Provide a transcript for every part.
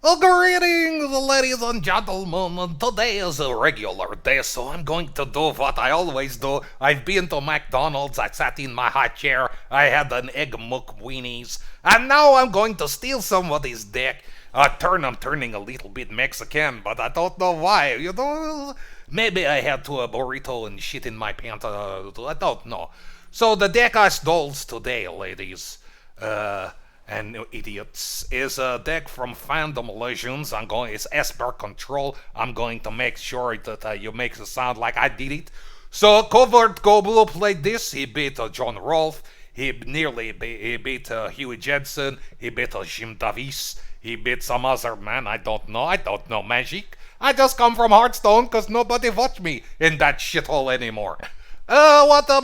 Greetings, ladies and gentlemen. Today is a regular day, so I'm going to do what I always do. I've been to McDonald's, I sat in my high chair, I had an Egg McWeenies, and now I'm going to steal somebody's dick. I'm turning a little bit Mexican, but I don't know why. Maybe I had to a burrito and shit in my pants. I don't know. So the deck I stole today, ladies, and idiots, is a deck from Fandom Legends. It's Esper Control. I'm going to make sure that you make it sound like I did it. So Covert Go Blue played this. He beat John Rolfe. He beat Huey Jensen. He beat Jim Davis. He beat some other man. I don't know magic. I just come from Hearthstone because nobody watch me in that shithole anymore. What a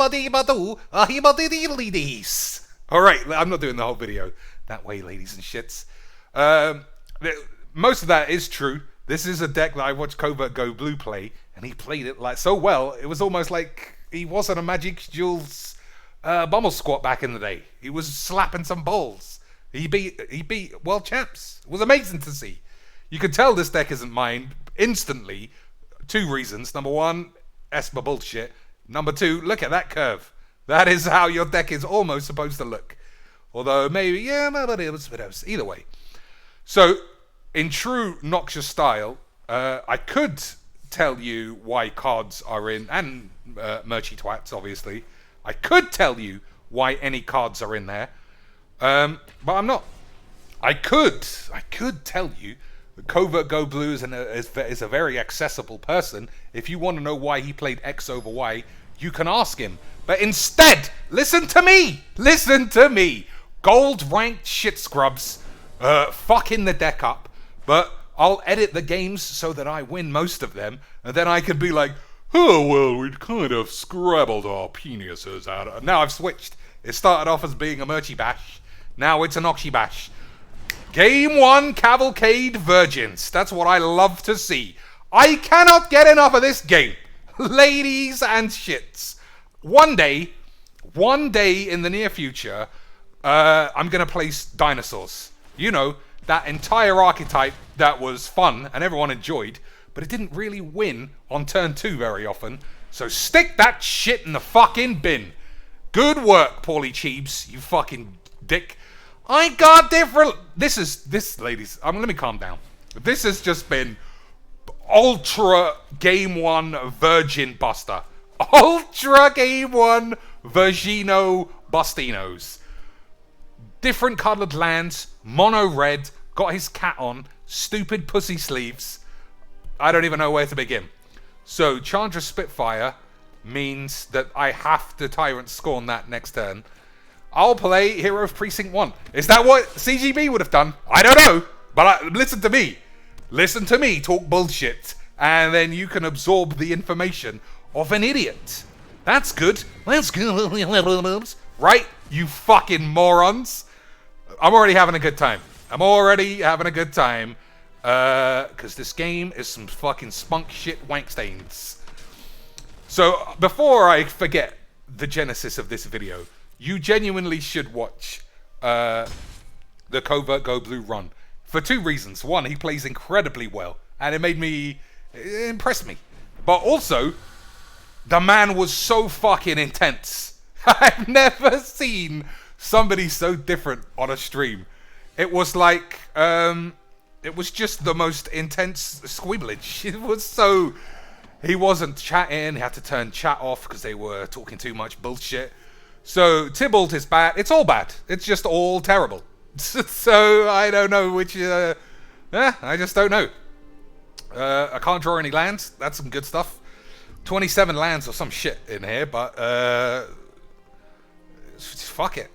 Alright, I'm not doing the whole video that way, ladies and shits. Most of that is true. This is a deck that I watched Covert Go Blue play, and he played it like so well. It was almost like he wasn't a Magic Jules Bummel squat back in the day. He was slapping some balls. He beat world champs. It was amazing to see. You can tell this deck isn't mine instantly. Two reasons. Number one, Esper bullshit. Number two, look at that curve. That is how your deck is almost supposed to look. Although maybe, either way. So, in true Noxious style, I could tell you why cards are in, and Merchy Twats, obviously. I could tell you why any cards are in there, but I'm not. I could tell you that Covert Go Blue is a very accessible person. If you want to know why he played X over Y, you can ask him. But instead, listen to me. Gold ranked shit scrubs, fucking the deck up, but I'll edit the games so that I win most of them, and then I can be like, oh, well, we'd kind of scrabbled our penises out. Now I've switched. It started off as being a Merchy Bash. Now it's an Oxy Bash. Game 1, Cavalcade Virgins. That's what I love to see. I cannot get enough of this game. Ladies and shits. One day in the near future, I'm going to place dinosaurs. You know, that entire archetype that was fun and everyone enjoyed, but it didn't really win on turn 2 very often. So stick that shit in the fucking bin. Good work, Paulie Cheebs, you fucking dick. I got different... This, ladies, let me calm down. This has just been Ultra Game 1 Virgin Buster. Ultra Game 1 Virgino Bustinos. Different coloured lands, mono red, got his cat on, stupid pussy sleeves. I don't even know where to begin. So, Chandra Spitfire means that I have to Tyrant Scorn that next turn. I'll play Hero of Precinct One. Is that what CGB would have done? I don't know. But listen to me. Listen to me talk bullshit. And then you can absorb the information of an idiot. That's good. That's good. Right? You fucking morons. I'm already having a good time. Because this game is some fucking spunk shit wank stains. So, before I forget the genesis of this video, you genuinely should watch the Covert Go Blue run. For two reasons. One, he plays incredibly well. And it impressed me. But also, the man was so fucking intense. I've never seen somebody so different on a stream. It was like, it was just the most intense squibblage. It was so... He wasn't chatting, he had to turn chat off because they were talking too much bullshit. So, Tybalt is bad. It's all bad. It's just all terrible. So, I don't know which... I just don't know. I can't draw any lands. That's some good stuff. 27 lands or some shit in here, but... fuck it.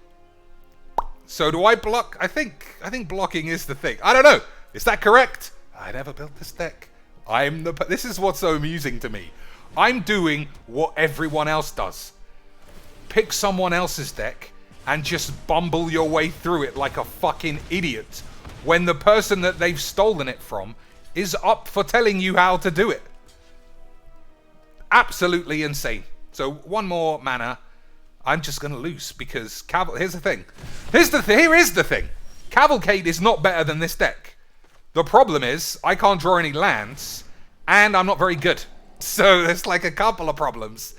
So, do I block? I think blocking is the thing. I don't know. Is that correct? I never built this deck. This is what's so amusing to me. I'm doing what everyone else does. Pick someone else's deck and just bumble your way through it like a fucking idiot when the person that they've stolen it from is up for telling you how to do it. Absolutely insane. So one more mana, I'm just going to lose because here's the thing. Here is the thing. Cavalcade is not better than this deck. The problem is, I can't draw any lands, and I'm not very good. So there's like a couple of problems.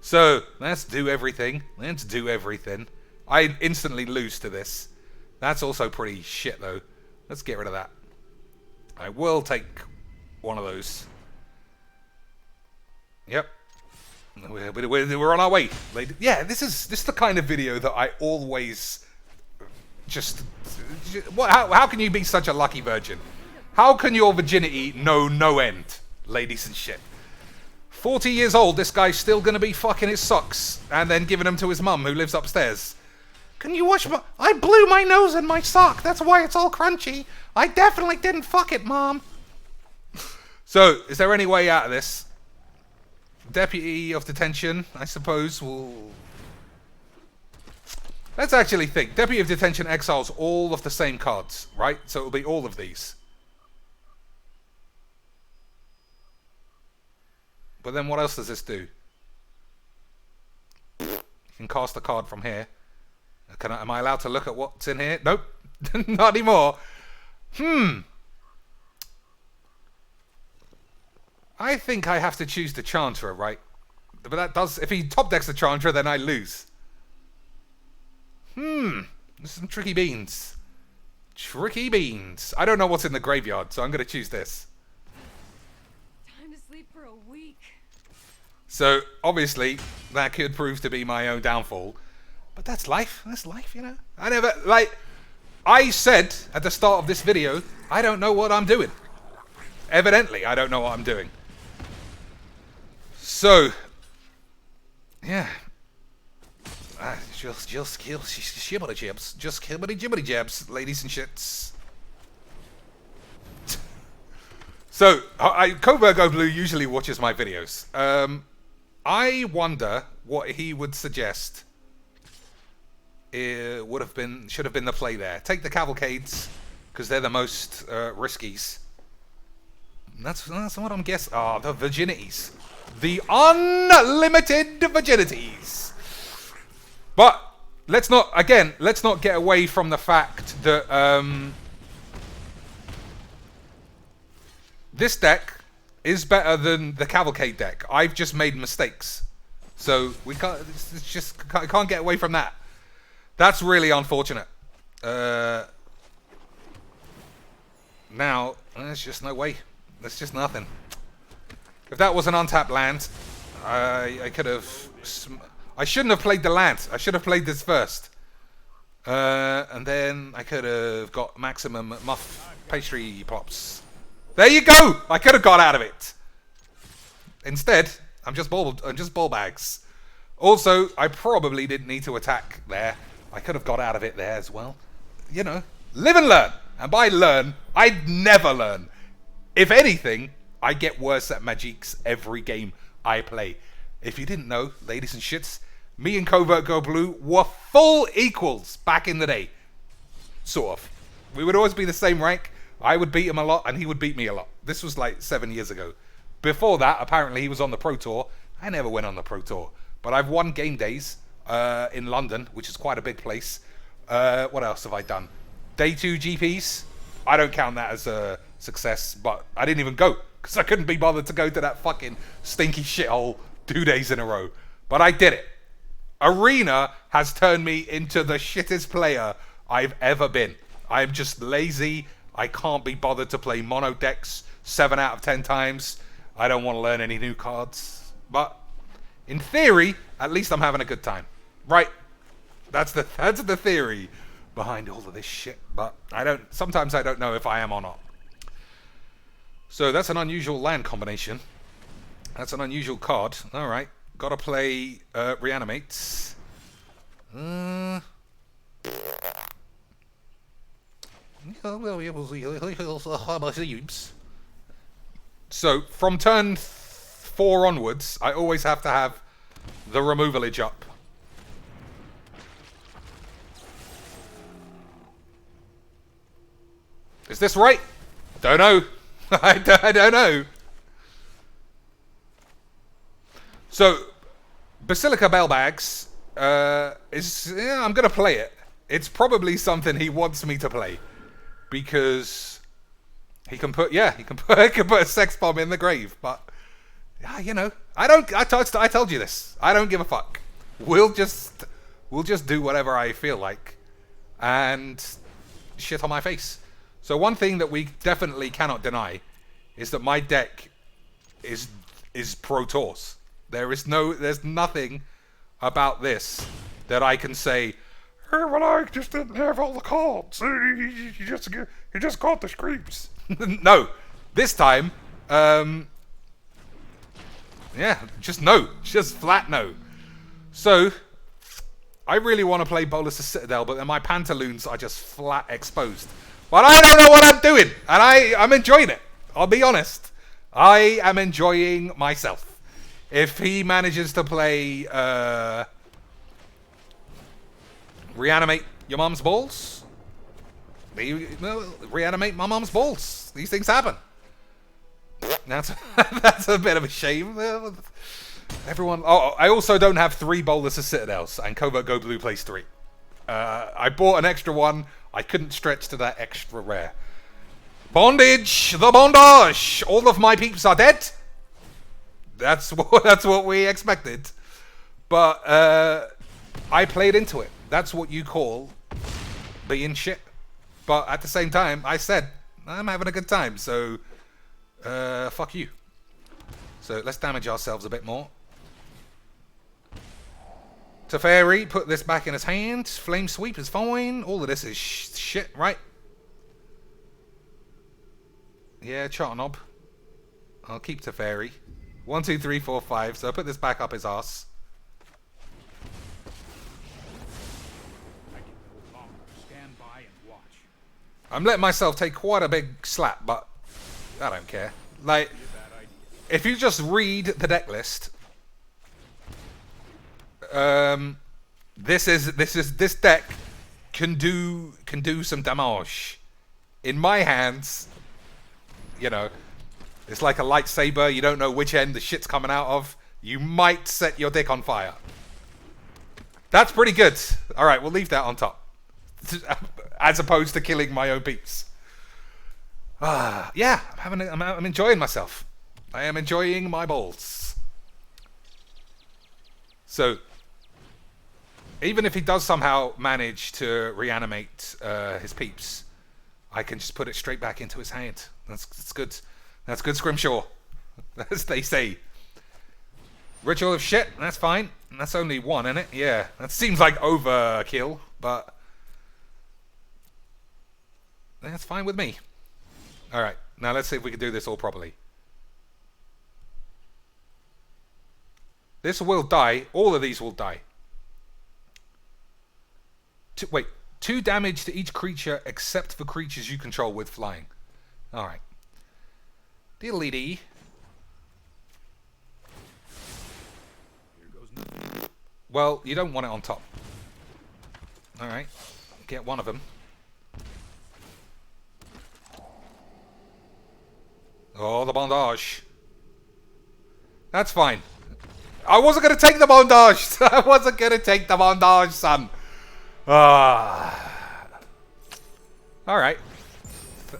So let's do everything. Let's do everything. I instantly lose to this. That's also pretty shit, though. Let's get rid of that. I will take one of those. Yep. We're on our way. Yeah, this is the kind of video that I always just... How can you be such a lucky virgin? How can your virginity know no end, ladies and shit? 40 years old, this guy's still going to be fucking his socks and then giving them to his mum who lives upstairs. Can you wash my... I blew my nose in my sock. That's why it's all crunchy. I definitely didn't fuck it, Mom. So, is there any way out of this? Deputy of Detention, I suppose, will... Let's actually think. Deputy of Detention exiles all of the same cards, right? So it'll be all of these. But then what else does this do? You can cast a card from here. Am I allowed to look at what's in here? Nope. Not anymore. I think I have to choose the Chantra, right? But that does... If he top decks the Chantra, then I lose. There's some tricky beans. Tricky beans. I don't know what's in the graveyard, so I'm going to choose this. Time to sleep for a week. So, obviously, that could prove to be my own downfall. But that's life. That's life, you know? I never... Like, I said at the start of this video, I don't know what I'm doing. Evidently, I don't know what I'm doing. So, yeah. Just shibbity jibs. Just jibbity jabs, ladies and shits. So, Covert Go Blue usually watches my videos. I wonder what he would suggest. It should have been the play there. Take the Cavalcades, because they're the most riskies. That's what I'm guessing. Ah, the virginities. The unlimited virginities. But let's not get away from the fact that this deck is better than the Cavalcade deck. I've just made mistakes. So we can't get away from that. That's really unfortunate. Now, there's just no way. There's just nothing. If that was an untapped land, I could have... I shouldn't have played the land. I should have played this first. And then I could have got maximum muff pastry pops. There you go! I could have got out of it. Instead, I'm just ball bags. Also, I probably didn't need to attack there. I could have got out of it there as well. You know, live and learn. And by learn, I'd never learn. If anything, I get worse at Magiques every game I play. If you didn't know, ladies and shits, me and Covert Go Blue were full equals back in the day. Sort of. We would always be the same rank. I would beat him a lot, and he would beat me a lot. This was like 7 years ago. Before that, apparently he was on the Pro Tour. I never went on the Pro Tour. But I've won game days in London, which is quite a big place. What else have I done? Day 2 GPs. I don't count that as a success, but I didn't even go because I couldn't be bothered to go to that fucking stinky shithole 2 days in a row. But I did it. Arena has turned me into the shittest player I've ever been. I'm just lazy. I can't be bothered to play mono decks 7 out of 10 times. I don't want to learn any new cards. But in theory, at least I'm having a good time. Right? That's the theory behind all of this shit. But sometimes I don't know if I am or not. So that's an unusual land combination. That's an unusual card. Alright. Gotta play Reanimates. So, from turn 4 onwards, I always have to have the removalage up. Is this right? Don't know. I don't know. So, Basilica Bell-Bags is... Yeah, I'm going to play it. It's probably something he wants me to play. Because He can put he can put he can put a sex bomb in the grave, but you know, I told you this. I don't give a fuck. We'll just do whatever I feel like and shit on my face. So one thing that we definitely cannot deny is that my deck is Pro Tours. There's nothing about this that I can say, hey, well, I just didn't have all the cards. You just got the screams. No, this time, just no. Just flat no. So, I really want to play Bolas the Citadel, but then my Pantaloons are just flat exposed. But I don't know what I'm doing, and I'm enjoying it. I'll be honest. I am enjoying myself. If he manages to play Reanimate Your Mum's Balls, reanimate my mum's balls. These things happen. That's a bit of a shame. Everyone. Oh, I also don't have 3 Bolas of Citadels, and Covert Go Blue plays 3. I bought an extra one. I couldn't stretch to that extra rare. Bondage, the bondage. All of my peeps are dead. That's what we expected. But I played into it. That's what you call being shit. But at the same time, I said, I'm having a good time, so fuck you. So let's damage ourselves a bit more. Teferi, put this back in his hand. Flame Sweep is fine. All of this is shit, right? Yeah, Chart Knob. I'll keep Teferi. 1, 2, 3, 4, 5. So I put this back up his arse. I'm letting myself take quite a big slap, but I don't care. Like, if you just read the deck list, this deck can do some damage. In my hands, you know, it's like a lightsaber. You don't know which end the shit's coming out of. You might set your dick on fire. That's pretty good. All right, we'll leave that on top. As opposed to killing my own peeps. Yeah, I'm enjoying myself. I am enjoying my balls. So, even if he does somehow manage to reanimate his peeps, I can just put it straight back into his hand. That's good. That's good, Scrimshaw. As they say. Ritual of shit, that's fine. That's only 1, isn't it? Yeah, that seems like overkill, but that's fine with me. Alright, now let's see if we can do this all properly. This will die. All of these will die. Wait, 2 damage to each creature except for creatures you control with flying. Alright. Diddly-dee. Well, you don't want it on top. Alright. Get one of them. Oh, the bondage. That's fine. I wasn't going to take the bondage. I wasn't going to take the bondage, son. Alright.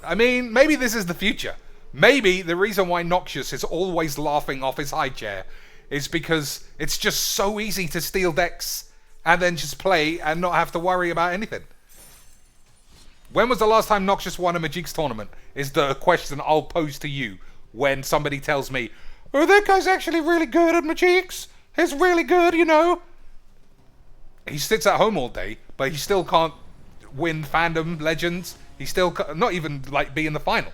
I mean, maybe this is the future. Maybe the reason why Noxious is always laughing off his high chair is because it's just so easy to steal decks and then just play and not have to worry about anything. When was the last time Noxious won a Magic's tournament? Is the question I'll pose to you when somebody tells me, oh, that guy's actually really good at Magic's. He's really good, you know. He sits at home all day, but he still can't win Fandom Legends. He still not even like be in the final.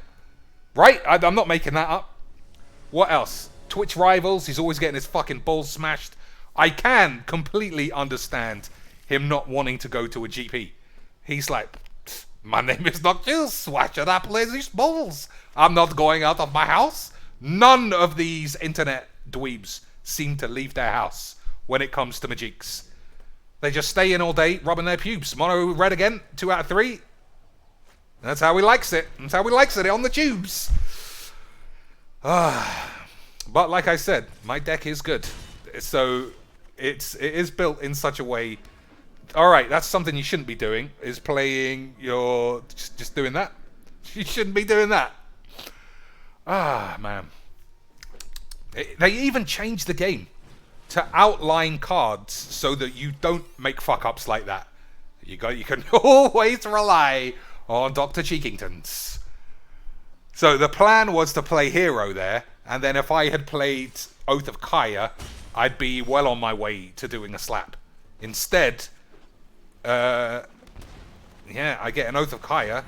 Right? I'm not making that up. What else? Twitch rivals. He's always getting his fucking balls smashed. I can completely understand him not wanting to go to a GP. He's like, my name is Noxious. Why should I play these balls? I'm not going out of my house. None of these internet dweebs seem to leave their house when it comes to Magics. They just stay in all day, rubbing their pubes. Mono red again, 2 out of 3. That's how he likes it. That's how he likes it, on the tubes. But like I said, my deck is good. So it is built in such a way. Alright, that's something you shouldn't be doing, is playing your... Just doing that. You shouldn't be doing that. Ah, man. They even changed the game to outline cards so that you don't make fuck-ups like that. You can always rely on Dr. Cheekingtons. So the plan was to play Hero there, and then if I had played Oath of Kaya, I'd be well on my way to doing a slap. Instead, yeah, I get an Oath of Kaya.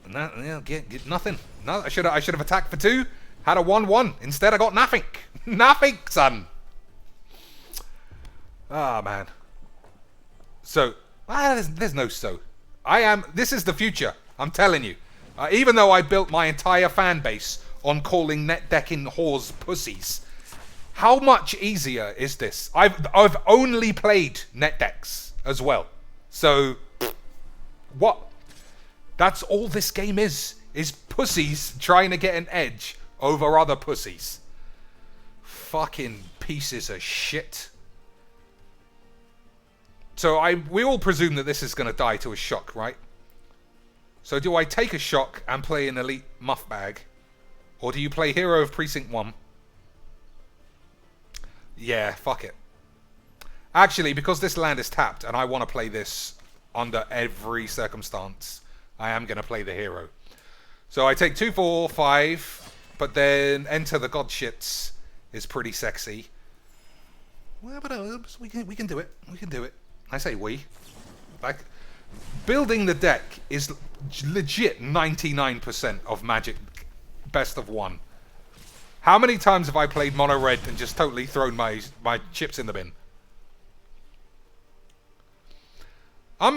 And that, yeah, get nothing. No, I should have attacked for 2. Had a 1-1. Instead, I got nothing. Nothing, son. Ah, man. So, there's no so. This is the future. I'm telling you. Even though I built my entire fan base on calling Netdecking whores pussies, how much easier is this? I've only played Netdecks as well. So, what? That's all this game is pussies trying to get an edge over other pussies. Fucking pieces of shit. So we all presume that this is going to die to a shock, right? So do I take a shock and play an elite muff bag? Or do you play Hero of Precinct One? Yeah, fuck it. Actually, because this land is tapped and I want to play this under every circumstance, I am going to play the hero. So I take 2, 4, 5, but then Enter the God Shits is pretty sexy. Well, but we can do it. We can do it. I say we. Like, building the deck is legit 99% of Magic best of 1. How many times have I played mono red and just totally thrown my chips in the bin? I'm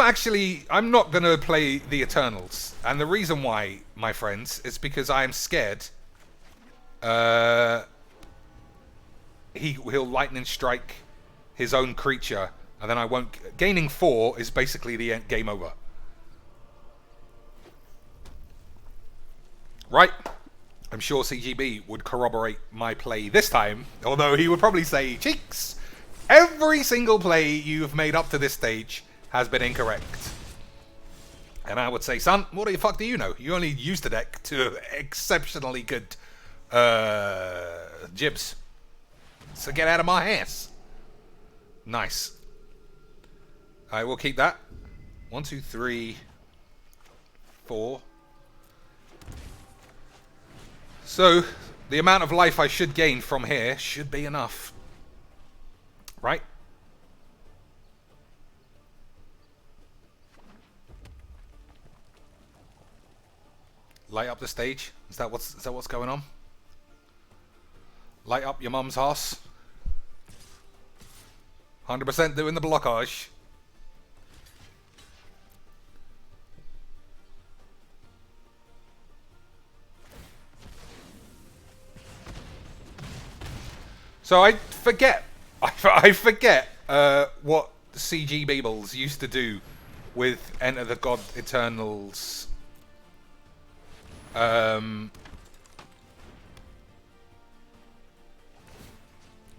not going to play the Eternals. And the reason why, my friends, is because I am scared he'll lightning strike his own creature, and then I won't... Gaining 4 is basically the game over. Right? I'm sure CGB would corroborate my play this time, although he would probably say, Cheeks, every single play you've made up to this stage has been incorrect. And I would say, son, what the fuck do you know? You only used the deck to exceptionally good jibs. So get out of my ass. Nice. I will keep that. 1, 2, 3, 4. So, the amount of life I should gain from here should be enough. Right? Light up the stage. Is that what's going on? Light up your mum's house. 100% doing the blockage. So I forget what CG Beebles used to do with Enter the God Eternals.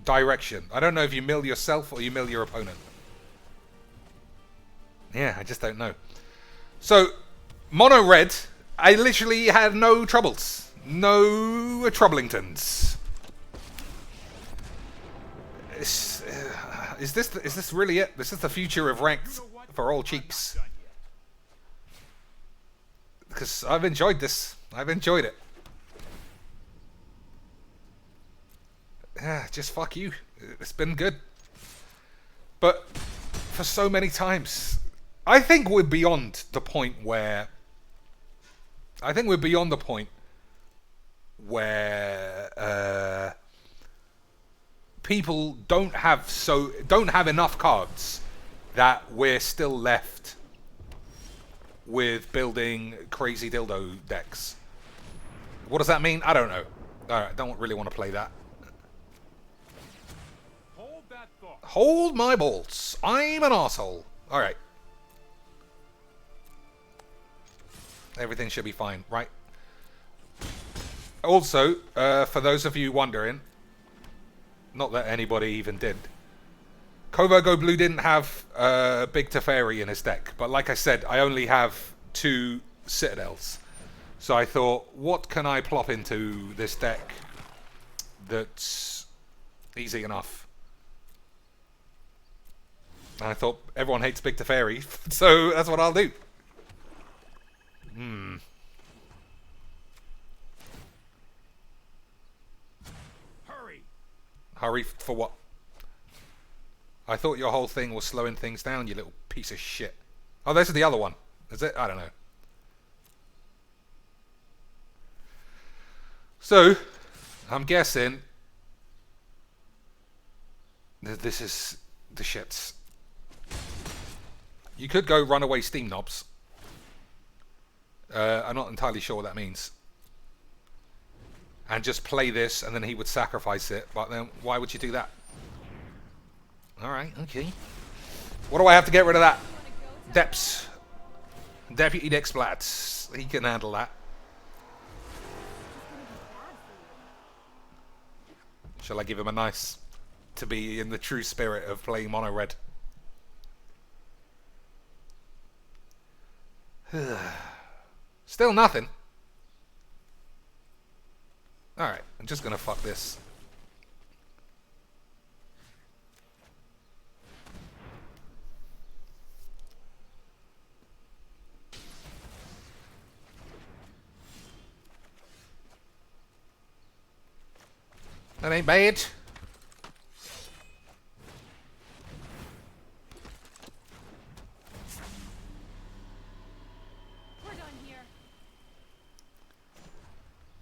Direction. I don't know if you mill yourself or you mill your opponent. Yeah, I just don't know. So, mono red, I literally had no troubles. No troublingtons. Is this really it? This is the future of ranked for all cheeks. Because I've enjoyed this. I've enjoyed it. Yeah, just fuck you. It's been good. But for so many times, I think we're beyond the point where people don't have enough cards that we're still left with building crazy dildo decks. What does that mean? I don't know. Alright, don't really want to play that. Hold that thought. Hold my balls. I'm an asshole. Alright. Everything should be fine, right? Also, for those of you wondering, not that anybody even did, Kovago Blue didn't have Big Teferi in his deck, but like I said, I only have 2 Citadels. So I thought, what can I plop into this deck that's easy enough? And I thought, everyone hates big Teferi, so that's what I'll do. Hurry for what? I thought your whole thing was slowing things down, you little piece of shit. Oh, this is the other one. Is it? I don't know. So, I'm guessing this is the shits. You could go Runaway Steam Knobs. I'm not entirely sure what that means. And just play this, and then he would sacrifice it. But then, why would you do that? Alright, okay. What do I have to get rid of that? Deputy Dexblats. He can handle that. Shall I give him a nice... to be in the true spirit of playing mono red? Still nothing. Alright, I'm just gonna fuck this. That ain't bad. We're done here.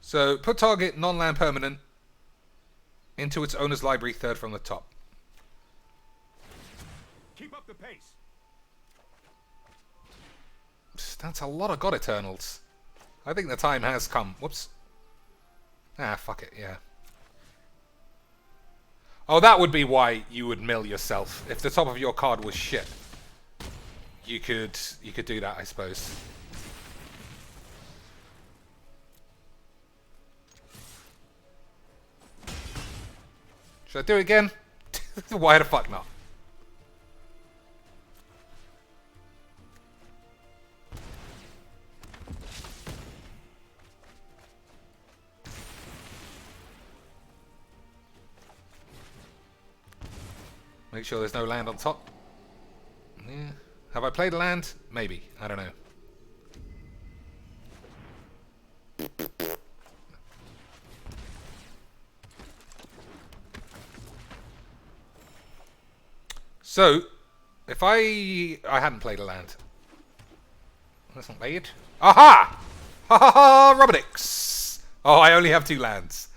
So, put target non-land permanent into its owner's library, third from the top. Keep up the pace. That's a lot of God Eternals. I think the time has come. Whoops. Ah, fuck it, yeah. Oh, that would be why you would mill yourself. If the top of your card was shit, you could do that, I suppose. Should I do it again? Why the fuck not? Make sure there's no land on top. Yeah. Have I played a land? Maybe. I don't know. So, if I hadn't played a land. That's not played. Aha! Ha ha ha! Rubbernicks! Oh, I only have 2 lands.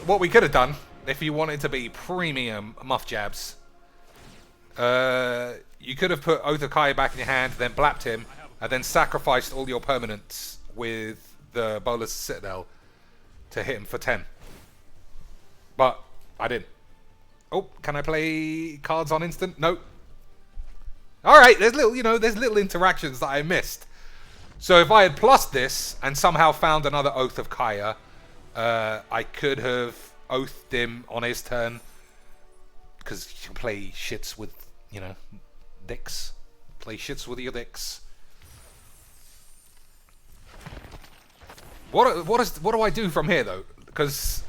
What we could have done, if you wanted to be premium muff jabs, you could have put Oath of Kai back in your hand, then blapped him, and then sacrificed all your permanents with the Bolas Citadel to hit him for 10. But I didn't. Oh, can I play cards on instant? No. Alright, there's little interactions that I missed. So if I had plussed this and somehow found another Oath of Kaya, I could have oathed him on his turn, because you can play shits with, dicks. Play shits with your dicks. What do I do from here though? Because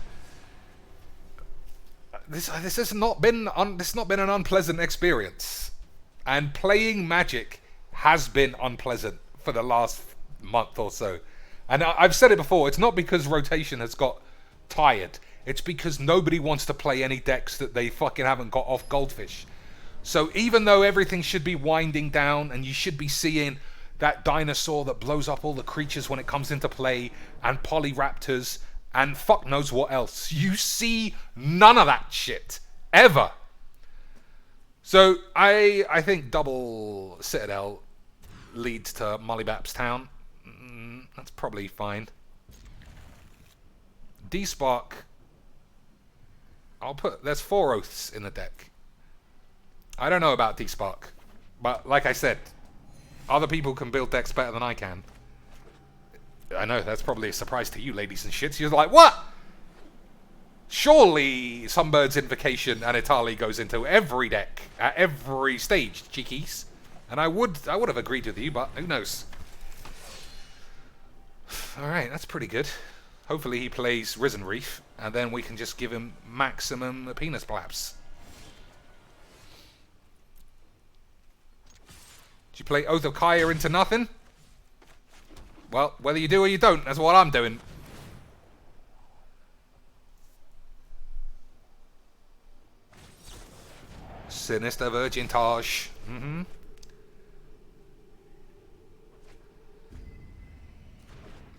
this has not been an unpleasant experience, and playing Magic has been unpleasant for the last month or so. And I've said it before, it's not because rotation has got tired. It's because nobody wants to play any decks that they fucking haven't got off Goldfish. So even though everything should be winding down and you should be seeing that dinosaur that blows up all the creatures when it comes into play, and Polyraptors, and fuck knows what else, you see none of that shit. Ever. So I think double Citadel leads to Mollybap's Town. That's probably fine. Despark. There's 4 Oaths in the deck. I don't know about Despark, but like I said, other people can build decks better than I can. I know, that's probably a surprise to you ladies and shits. You're like, what? Surely Sunbird's Invocation and Itali goes into every deck, at every stage, cheekies. And I would have agreed with you, but who knows? Alright, that's pretty good. Hopefully he plays Risen Reef, and then we can just give him maximum penis flaps. Did you play Oath of Kaya into nothing? Well, whether you do or you don't, that's what I'm doing. Sinister Virgintage.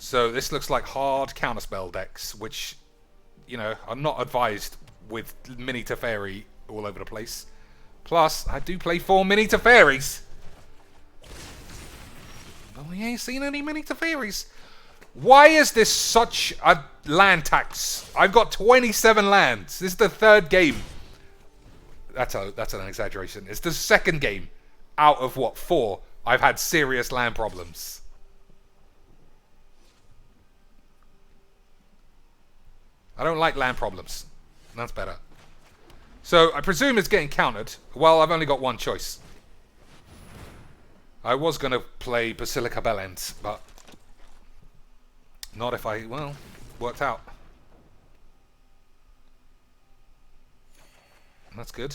So this looks like hard counterspell decks, which, you know, are not advised with mini Teferi all over the place. Plus, I do play 4 mini Teferis. But we ain't seen any mini Teferis. Why is this such a land tax? I've got 27 lands. This is the 3rd game. That's an exaggeration. It's the 2nd game out of, what, 4 I've had serious land problems. I don't like land problems. That's better. So, I presume it's getting countered. Well, I've only got one choice. I was going to play Basilica Bell-Haunt, but not if I, well, worked out. That's good.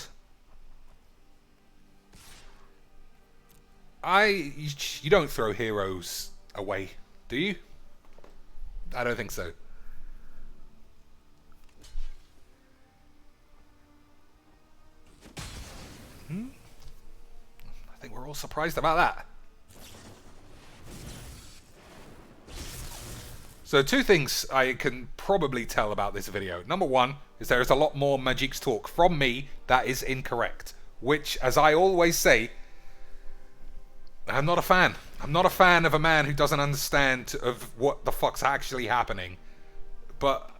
You don't throw heroes away, do you? I don't think so. I think we're all surprised about that. So 2 things I can probably tell about this video. Number 1 is there is a lot more Magic's talk from me that is incorrect. Which, as I always say, I'm not a fan. I'm not a fan of a man who doesn't understand of what the fuck's actually happening. But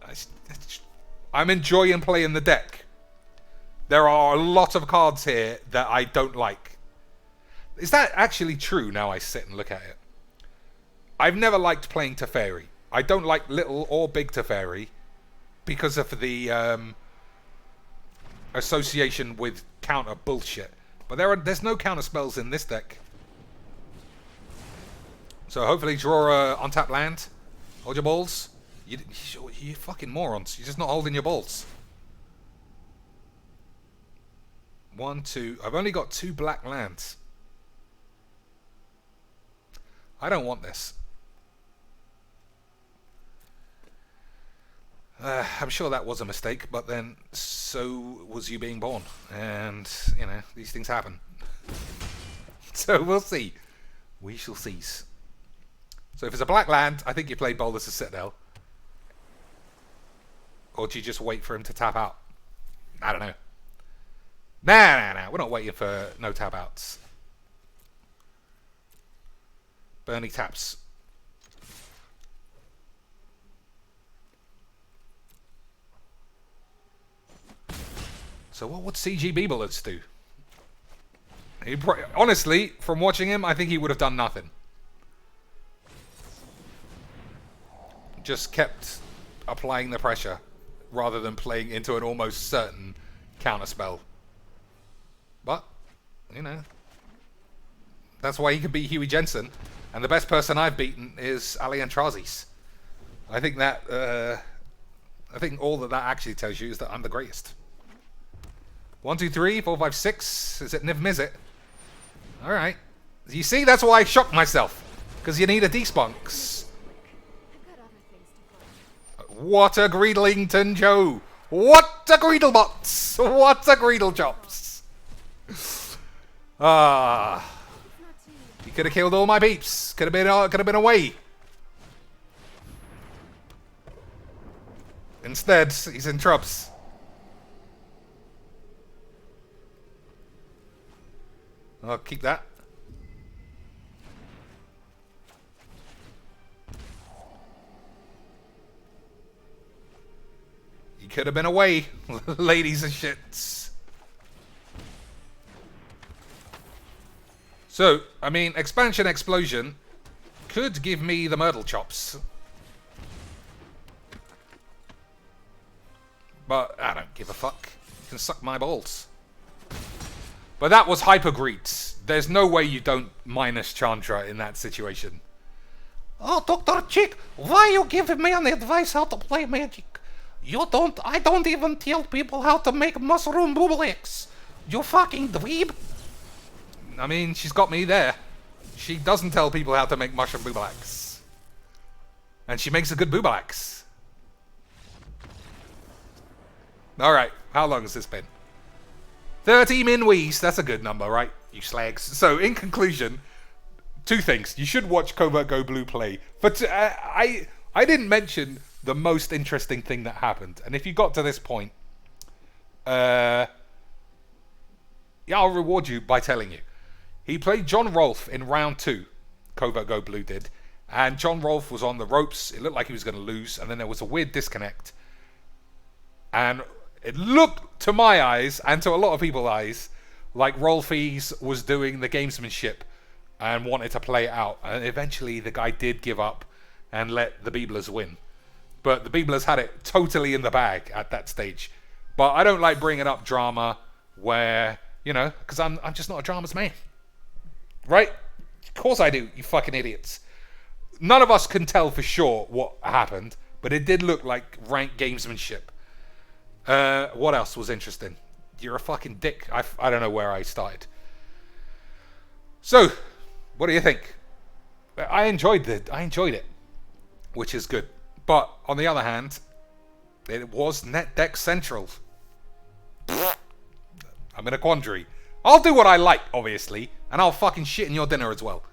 I'm enjoying playing the deck. There are a lot of cards here that I don't like. Is that actually true now I sit and look at it? I've never liked playing Teferi. I don't like little or big Teferi because of the association with counter bullshit. But there's no counter spells in this deck. So hopefully draw a untapped land. Hold your balls. You fucking morons. You're just not holding your balls. 1, 2. I've only got 2 black lands. I don't want this. I'm sure that was a mistake, but then so was you being born. And, you know, these things happen. So we'll see. We shall cease. So if it's a black land, I think you play Bolas' Citadel. Or do you just wait for him to tap out? I don't know. Nah. We're not waiting for no tap outs. Bernie taps. So what would CGB Bullets do? Honestly, from watching him, I think he would have done nothing. Just kept applying the pressure rather than playing into an almost certain counterspell. But, you know, that's why he can beat Huey Jensen. And the best person I've beaten is Ali Antrazis. I think that, I think all that actually tells you is that I'm the greatest. 1, 2, 3, 4, 5, 6. Is it Niv Mizzet? Alright. You see, that's why I shocked myself. Because you need a Despark. What a Greedlington Joe! What a Greedlebots! What a Greedlechops! Ah. He could have killed all my peeps. Could have been away. Instead, he's in trubs. I'll keep that. He could have been away, ladies and shits. So, I mean, Expansion Explosion could give me the Myrtle Chops. But I don't give a fuck. You can suck my balls. But that was Hyper Greed. There's no way you don't minus Chandra in that situation. Oh, Dr. Chick, why you giving me an advice how to play Magic? I don't even tell people how to make mushroom booble eggs. You fucking dweeb. I mean, she's got me there. She doesn't tell people how to make mushroom booble eggs. And she makes a good booble eggs. Alright, how long has this been? 30 min weeks, that's a good number, right? You slags. So, in conclusion, two things. You should watch Covert Go Blue play. But I didn't mention the most interesting thing that happened. And if you got to this point, yeah, I'll reward you by telling you. He played John Rolfe in round 2. Covert Go Blue did. And John Rolfe was on the ropes. It looked like he was going to lose. And then there was a weird disconnect. And it looked, to my eyes, and to a lot of people's eyes, like Rolfes was doing the gamesmanship and wanted to play it out. And eventually the guy did give up and let the Beeblers win. But the Beeblers had it totally in the bag at that stage. But I don't like bringing up drama where, you know, because I'm just not a drama's man. Right? Of course I do, you fucking idiots. None of us can tell for sure what happened, but it did look like rank gamesmanship. What else was interesting? You're a fucking dick. I don't know where I started. So, what do you think? I enjoyed it, which is good. But on the other hand, it was Netdecks Central. I'm in a quandary. I'll do what I like, obviously, and I'll fucking shit in your dinner as well.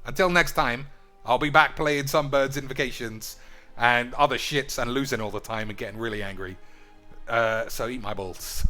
Until next time, I'll be back playing Sunbird's Invocations and other shits and losing all the time and getting really angry. So eat my balls.